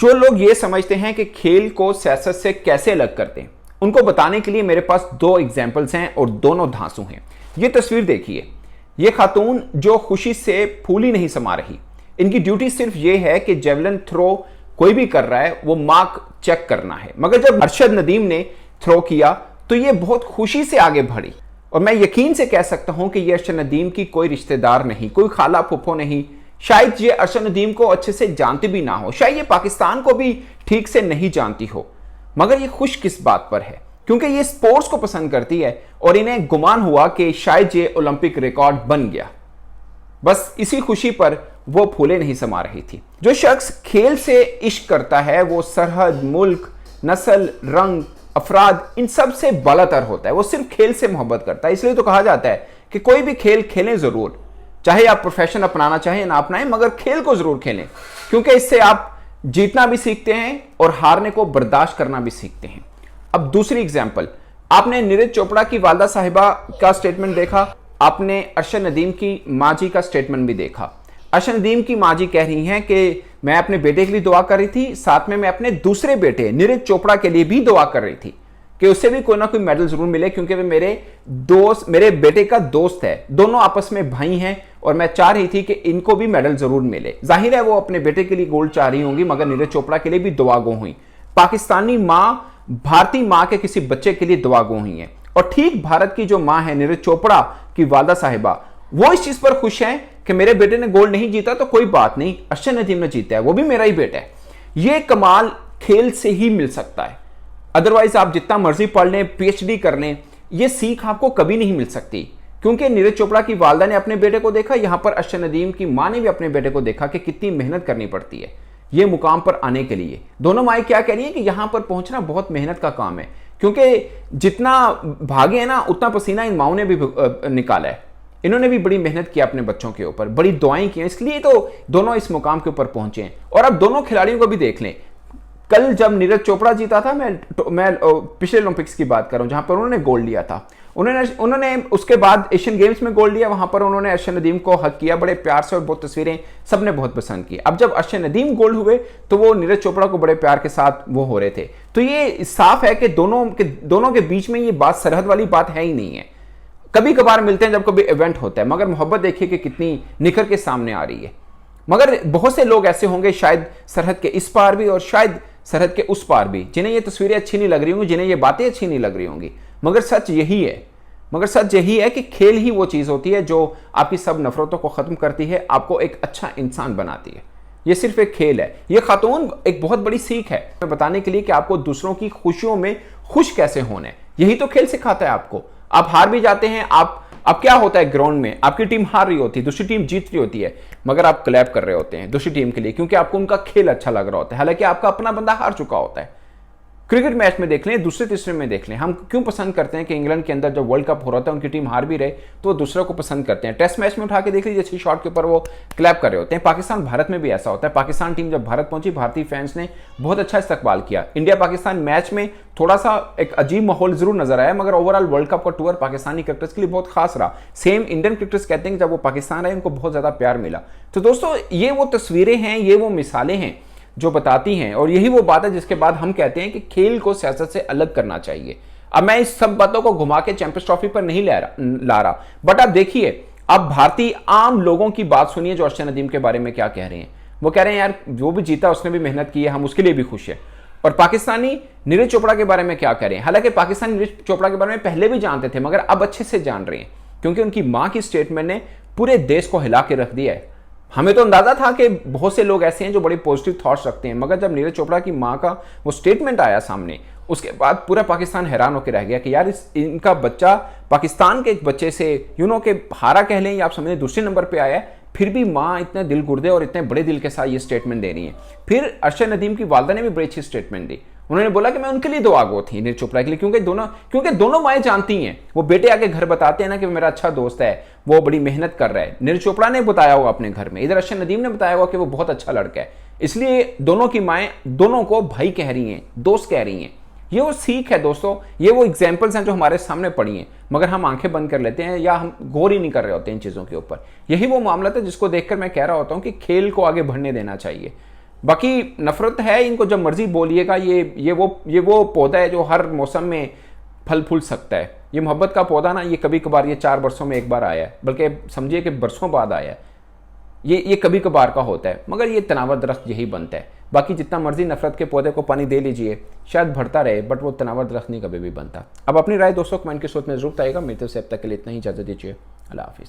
जो लोग ये समझते हैं कि खेल को सियासत से कैसे अलग करते हैं, उनको बताने के लिए मेरे पास दो एग्जाम्पल्स हैं और दोनों धांसू हैं। ये तस्वीर देखिए, ये खातून जो खुशी से फूल ही नहीं समा रही, इनकी ड्यूटी सिर्फ ये है कि जेवलिन थ्रो कोई भी कर रहा है वो मार्क चेक करना है। मगर जब अरशद नदीम ने थ्रो किया तो ये बहुत खुशी से आगे बढ़ी, और मैं यकीन से कह सकता हूं कि ये अरशद नदीम की कोई रिश्तेदार नहीं, कोई खाला फुफो नहीं, शायद ये अरशद नदीम को अच्छे से जानती भी ना हो, शायद ये पाकिस्तान को भी ठीक से नहीं जानती हो। मगर ये खुश किस बात पर है? क्योंकि ये स्पोर्ट्स को पसंद करती है और इन्हें गुमान हुआ कि शायद ये ओलंपिक रिकॉर्ड बन गया। बस इसी खुशी पर वो फूले नहीं समा रही थी। जो शख्स खेल से इश्क करता है वो सरहद, मुल्क, नस्ल, रंग, अफराद इन सब से बालातर होता है। वो सिर्फ खेल से मोहब्बत करता है। इसलिए तो कहा जाता है कि कोई भी खेल खेलें जरूर, चाहे आप प्रोफेशन अपनाना चाहें ना अपनाएं, मगर खेल को जरूर खेलें, क्योंकि इससे आप जीतना भी सीखते हैं और हारने को बर्दाश्त करना भी सीखते हैं। अब दूसरी एग्जाम्पल, आपने नीरज चोपड़ा की वालदा साहिबा का स्टेटमेंट देखा, आपने अरशद नदीम की माँ जी का स्टेटमेंट भी देखा। अरशद नदीम की माँ जी कह रही हैं कि मैं अपने बेटे के लिए दुआ कर रही थी, साथ में मैं अपने दूसरे बेटे नीरज चोपड़ा के लिए भी दुआ कर रही थी कि उससे भी कोई ना कोई मेडल जरूर मिले, क्योंकि वे मेरे बेटे का दोस्त है, दोनों आपस में भाई हैं, और मैं चाह रही थी कि इनको भी मेडल जरूर मिले। जाहिर है वो अपने बेटे के लिए गोल्ड चाह रही होंगी, मगर नीरज चोपड़ा के लिए भी दुआ गो हुई। पाकिस्तानी माँ भारतीय माँ के किसी बच्चे के लिए दुआ गो हुई है, और ठीक भारत की जो माँ है नीरज चोपड़ा की वालदा साहिबा, वो इस चीज पर खुश हैं कि मेरे बेटे ने गोल्ड नहीं जीता तो कोई बात नहीं, अरशद नदीम ने जीता है, वो भी मेरा ही बेटा है। ये कमाल खेल से ही मिल सकता है, अदरवाइज आप जितना मर्जी पढ़ लें, पीएचडी कर लें, ये सीख आपको कभी नहीं मिल सकती। क्योंकि नीरज चोपड़ा की वालदा ने अपने बेटे को देखा, यहां पर अरशद नदीम की मां ने भी अपने बेटे को देखा कि कितनी मेहनत करनी पड़ती है ये मुकाम पर आने के लिए। दोनों माएँ क्या कह रही है कि यहां पर पहुंचना बहुत मेहनत का काम है, क्योंकि जितना भागे है ना उतना पसीना इन माओं ने भी निकाला है। इन्होंने भी बड़ी मेहनत की अपने बच्चों के ऊपर, बड़ी दुआएं की, इसलिए तो दोनों इस मुकाम के ऊपर पहुंचे हैं। और अब दोनों खिलाड़ियों को भी देख लें, कल जब नीरज चोपड़ा जीता था, मैं पिछले ओलंपिक्स की बात कर रहा हूं जहां पर उन्होंने गोल्ड लिया था, उन्होंने उसके बाद एशियन गेम्स में गोल्ड लिया, वहां पर उन्होंने अरशद नदीम को हक किया बड़े प्यार से, और बहुत तस्वीरें सबने बहुत पसंद की। अब जब अरशद नदीम गोल्ड हुए तो वो नीरज चोपड़ा को बड़े प्यार के साथ वो हो रहे थे। तो ये साफ है कि दोनों के बीच में ये बात सरहद वाली बात है ही नहीं है। कभी कभार मिलते हैं जब कभी इवेंट होता है, मगर मोहब्बत देखिए कि कितनी निखर के सामने आ रही है। मगर बहुत से लोग ऐसे होंगे शायद सरहद के इस पार भी और शायद सरहद के उस पार भी, जिन्हें ये तस्वीरें अच्छी नहीं लग रही होंगी, जिन्हें ये बातें अच्छी नहीं लग रही होंगी, मगर सच यही है कि खेल ही वो चीज होती है जो आपकी सब नफरतों को खत्म करती है, आपको एक अच्छा इंसान बनाती है। ये सिर्फ एक खेल है। ये खातून एक बहुत बड़ी सीख है बताने के लिए कि आपको दूसरों की खुशियों में खुश कैसे होना है। यही तो खेल सिखाता है आपको। आप हार भी जाते हैं, अब क्या होता है ग्राउंड में, आपकी टीम हार रही होती है, दूसरी टीम जीत रही होती है, मगर आप क्लैप कर रहे होते हैं दूसरी टीम के लिए, क्योंकि आपको उनका खेल अच्छा लग रहा होता है, हालांकि आपका अपना बंदा हार चुका होता है। क्रिकेट मैच में देख लें, दूसरे तीसरे में देख लें, हम क्यों पसंद करते हैं कि इंग्लैंड के अंदर जब वर्ल्ड कप हो रहा था उनकी टीम हार भी रहे तो वो दूसरे को पसंद करते हैं। टेस्ट मैच में उठा के देख लीजिए, अच्छी शॉट के ऊपर वो क्लैप कर रहे होते हैं। पाकिस्तान भारत में भी ऐसा होता है। पाकिस्तान टीम जब भारत पहुंची, भारतीय फैंस ने बहुत अच्छा इस्तकबाल किया। इंडिया पाकिस्तान मैच में थोड़ा सा एक अजीब माहौल जरूर नजर आया, मगर ओवरऑल वर्ल्ड कप का टूर पाकिस्तानी क्रिकेटर्स के लिए बहुत खास रहा। सेम इंडियन क्रिकेटर्स कहते हैं कि जब वो पाकिस्तान आए उनको बहुत ज्यादा प्यार मिला। तो दोस्तों ये वो तस्वीरें हैं, ये वो मिसालें हैं जो बताती हैं, और यही वो बात है जिसके बाद हम कहते हैं कि खेल को सियासत से अलग करना चाहिए। अब मैं इस सब बातों को घुमा के चैंपियंस ट्रॉफी पर नहीं ला रहा, बट आप देखिए, अब भारतीय आम लोगों की बात सुनिए जो अरशद नदीम के बारे में क्या कह रहे हैं। वो कह रहे हैं यार जो भी जीता उसने भी मेहनत की है, हम उसके लिए भी खुश है। और पाकिस्तानी नीरज चोपड़ा के बारे में क्या कह रहे हैं, हालांकि पाकिस्तानी नीरज चोपड़ा के बारे में पहले भी जानते थे, मगर अब अच्छे से जान रहे हैं, क्योंकि उनकी मां की स्टेटमेंट ने पूरे देश को हिला के रख दिया है। हमें तो अंदाजा था कि बहुत से लोग ऐसे हैं जो बड़े पॉजिटिव थॉट्स रखते हैं, मगर जब नीरज चोपड़ा की मां का वो स्टेटमेंट आया सामने, उसके बाद पूरा पाकिस्तान हैरान होकर रह गया कि यार इनका बच्चा पाकिस्तान के एक बच्चे से के हारा कह लें या आप समझें दूसरे नंबर पे आया है, फिर भी माँ इतने दिल गुर्दे और इतने बड़े दिल के साथ ये स्टेटमेंट दे रही है। फिर अरशद नदीम की वालदा ने भी बड़ी अच्छी स्टेटमेंट दी। उन्होंने बोला कि मैं उनके लिए दुआ गो थी नीरज चोपड़ा के लिए, क्योंकि दोनों माएँ जानती हैं, वो बेटे आके घर बताते हैं ना कि मेरा अच्छा दोस्त है, वो बड़ी मेहनत कर रहा है। नीरज चोपड़ा ने बताया होगा अपने घर में, इधर अरशद नदीम ने बताया होगा कि वो बहुत अच्छा लड़का है, इसलिए दोनों की माएँ दोनों को भाई कह रही हैं, दोस्त कह रही हैं। ये वो सीख है दोस्तों, ये वो एग्जाम्पल्स हैं जो हमारे सामने पड़ी हैं, मगर हम आंखें बंद कर लेते हैं या हम गौर ही नहीं कर रहे होते इन चीज़ों के ऊपर। यही वो मामला था जिसको देखकर मैं कह रहा होता हूँ कि खेल को आगे बढ़ने देना चाहिए। बाकी नफरत है, इनको जब मर्जी बोलिएगा। ये वो पौधा है जो हर मौसम में फल फूल सकता है। ये मोहब्बत का पौधा ना, ये कभी कभार, ये 4 वर्षों में एक बार आया है, बल्कि समझिए कि बरसों बाद आया है। ये कभी कभार का होता है, मगर ये तनावर दरख्त यही बनता है। बाकी जितना मर्जी नफरत के पौधे को पानी दे लीजिए, शायद बढ़ता रहे, बट वो तनावर दरख्त नहीं कभी भी बनता। अब अपनी राय दोस्तों कमेंट के सूत्र में जरूर बताइएगा। मिलते हैं, अब तक के लिए इतना ही, इजाजत दीजिए। अल्लाह हाफिज़।